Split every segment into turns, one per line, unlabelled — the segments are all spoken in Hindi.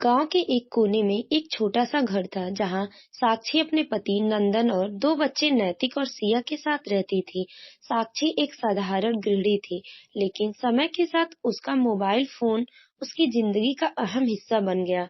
गांव के एक कोने में एक छोटा सा घर था जहां साक्षी अपने पति नंदन और दो बच्चे नैतिक और सिया के साथ रहती थी। साक्षी एक साधारण गृहिणी थी, लेकिन समय के साथ उसका मोबाइल फोन उसकी जिंदगी का अहम हिस्सा बन गया।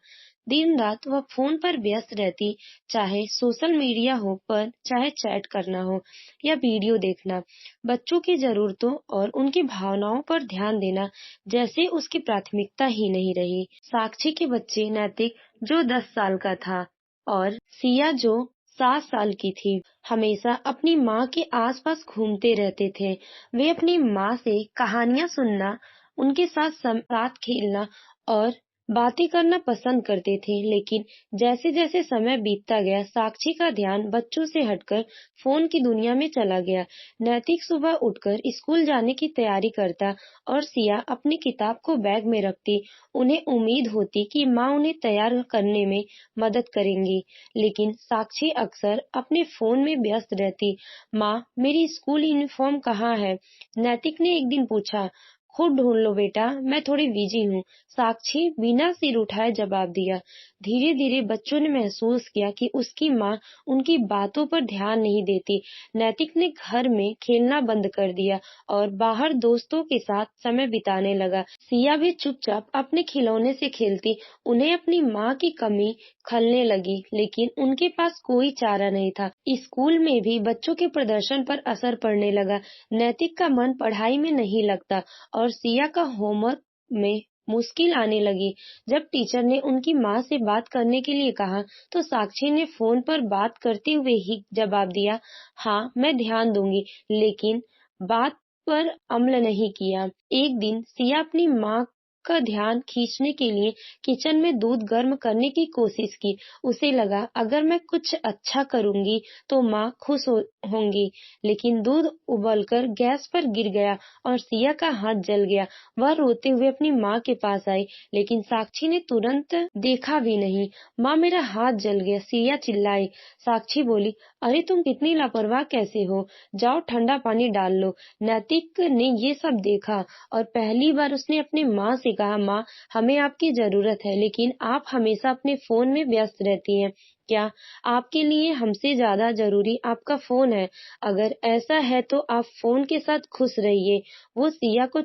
दिन रात वह फोन पर व्यस्त रहती, चाहे सोशल मीडिया हो पर चाहे चैट करना हो या वीडियो देखना। बच्चों की जरूरतों और उनकी भावनाओं पर ध्यान देना जैसे उसकी प्राथमिकता ही नहीं रही। साक्षी के बच्चे नैतिक, जो 10 साल का था, और सिया, जो 7 साल की थी, हमेशा अपनी माँ के आसपास घूमते रहते थे। वे अपनी माँ से कहानियां सुनना, उनके साथ खेलना और बातें करना पसंद करते थे। लेकिन जैसे जैसे समय बीतता गया, साक्षी का ध्यान बच्चों से हटकर फोन की दुनिया में चला गया। नैतिक सुबह उठकर स्कूल जाने की तैयारी करता और सिया अपनी किताब को बैग में रखती। उन्हें उम्मीद होती कि माँ उन्हें तैयार करने में मदद करेंगी, लेकिन साक्षी अक्सर अपने फोन में व्यस्त रहती। माँ, मेरी स्कूल यूनिफॉर्म कहाँ है? नैतिक ने एक दिन पूछा। खुद ढूंढ लो बेटा, मैं थोड़ी बिजी हूँ, साक्षी बिना सिर उठाए जवाब दिया। धीरे धीरे बच्चों ने महसूस किया कि उसकी माँ उनकी बातों पर ध्यान नहीं देती। नैतिक ने घर में खेलना बंद कर दिया और बाहर दोस्तों के साथ समय बिताने लगा। सिया भी चुपचाप अपने खिलौने से खेलती। उन्हें अपनी माँ की कमी खलने लगी, लेकिन उनके पास कोई चारा नहीं था। स्कूल में भी बच्चों के प्रदर्शन पर असर पड़ने लगा। नैतिक का मन पढ़ाई में नहीं लगता और सिया का होमवर्क में मुश्किल आने लगी। जब टीचर ने उनकी माँ से बात करने के लिए कहा, तो साक्षी ने फोन पर बात करते हुए ही जवाब दिया, हाँ, मैं ध्यान दूंगी, लेकिन बात पर अमल नहीं किया। एक दिन सिया अपनी माँ का ध्यान खींचने के लिए किचन में दूध गर्म करने की कोशिश की। उसे लगा, अगर मैं कुछ अच्छा करूंगी तो माँ खुश होंगी, लेकिन दूध उबलकर गैस पर गिर गया और सिया का हाथ जल गया। वह रोते हुए अपनी माँ के पास आई, लेकिन साक्षी ने तुरंत देखा भी नहीं। माँ, मेरा हाथ जल गया, सिया चिल्लाई। साक्षी बोली, अरे तुम कितनी लापरवाह कैसे हो, जाओ ठंडा पानी डाल लो। नैतिक ने ये सब देखा और पहली बार उसने अपनी माँ से कहा, माँ, हमें आपकी जरूरत है, लेकिन आप हमेशा अपने फोन में व्यस्त रहती हैं। क्या आपके लिए हमसे ज्यादा जरूरी आपका फोन है? अगर ऐसा है तो आप फोन के साथ खुश रहिए। वो सिया को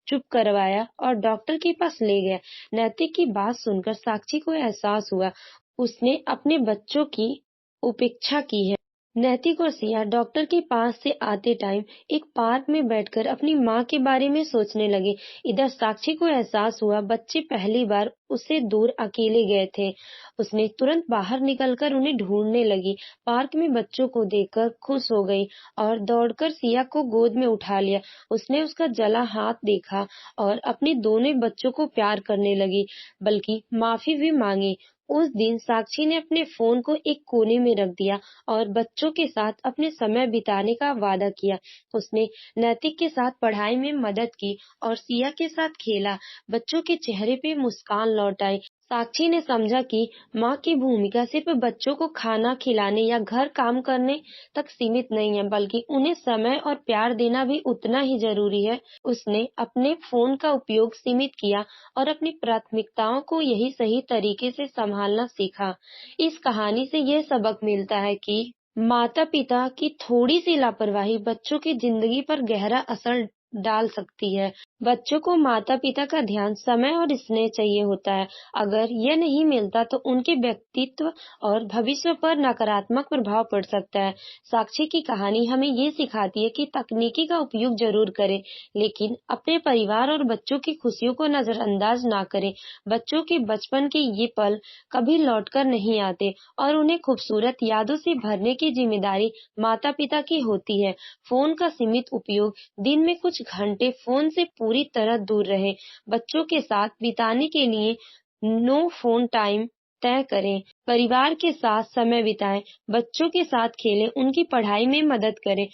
चुप करवाया और डॉक्टर के पास ले गया। नैतिक की बात सुनकर साक्षी को एहसास हुआ, उसने अपने बच्चों की उपेक्षा की है। नैतिक और सिया डॉक्टर के पास से आते टाइम एक पार्क में बैठकर अपनी माँ के बारे में सोचने लगे। इधर साक्षी को एहसास हुआ, बच्चे पहली बार उससे दूर अकेले गए थे। उसने तुरंत बाहर निकलकर उन्हें ढूंढने लगी। पार्क में बच्चों को देखकर खुश हो गई और दौड़कर सिया को गोद में उठा लिया। उसने उसका जला हाथ देखा और अपने दोनों बच्चों को प्यार करने लगी, बल्कि माफी भी मांगी। उस दिन साक्षी ने अपने फोन को एक कोने में रख दिया और बच्चों के साथ अपने समय बिताने का वादा किया। उसने नैतिक के साथ पढ़ाई में मदद की और सिया के साथ खेला। बच्चों के चेहरे पे मुस्कान लौट आई। साक्षी ने समझा कि माँ की भूमिका सिर्फ बच्चों को खाना खिलाने या घर काम करने तक सीमित नहीं है, बल्कि उन्हें समय और प्यार देना भी उतना ही जरूरी है। उसने अपने फोन का उपयोग सीमित किया और अपनी प्राथमिकताओं को यही सही तरीके से संभालना सीखा। इस कहानी से यह सबक मिलता है कि माता पिता की थोड़ी सी लापरवाही बच्चों की जिंदगी पर गहरा असर डाल सकती है। बच्चों को माता पिता का ध्यान, समय और स्नेह चाहिए होता है। अगर यह नहीं मिलता तो उनके व्यक्तित्व और भविष्य पर नकारात्मक प्रभाव पड़ सकता है। साक्षी की कहानी हमें ये सिखाती है कि तकनीकी का उपयोग जरूर करें, लेकिन अपने परिवार और बच्चों की खुशियों को नजरअंदाज ना करें। बच्चों के बचपन के ये पल कभी लौटकर नहीं आते और उन्हें खूबसूरत यादों से भरने की जिम्मेदारी माता पिता की होती है। फोन का सीमित उपयोग, दिन में कुछ घंटे फोन से पूरी तरह दूर रहे। बच्चों के साथ बिताने के लिए नो फोन टाइम तय करें। परिवार के साथ समय बिताएं, बच्चों के साथ खेलें, उनकी पढ़ाई में मदद करें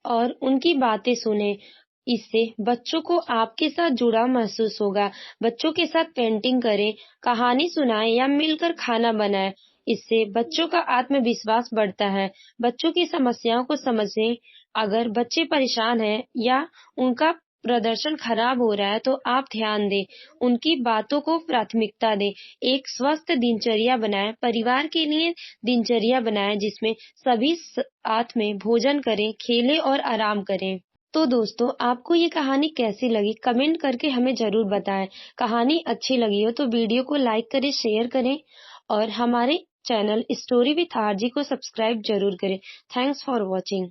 और उनकी बातें सुनें। इससे बच्चों को आपके साथ जुड़ाव महसूस होगा। बच्चों के साथ पेंटिंग करें, कहानी सुनाएं या मिलकर खाना बनाएं। इससे बच्चों का आत्मविश्वास बढ़ता है। बच्चों की समस्याओं को समझें। अगर बच्चे परेशान हैं या उनका प्रदर्शन खराब हो रहा है तो आप ध्यान दें, उनकी बातों को प्राथमिकता दें। एक स्वस्थ दिनचर्या बनाएं, परिवार के लिए दिनचर्या बनाएं जिसमें सभी साथ में भोजन करें, खेलें और आराम करें। तो दोस्तों, आपको ये कहानी कैसी लगी कमेंट करके हमें जरूर बताएं। कहानी अच्छी लगी हो तो वीडियो को लाइक करें, शेयर करें और हमारे चैनल स्टोरी विथ आरजी को सब्सक्राइब जरूर करें। Thanks for watching.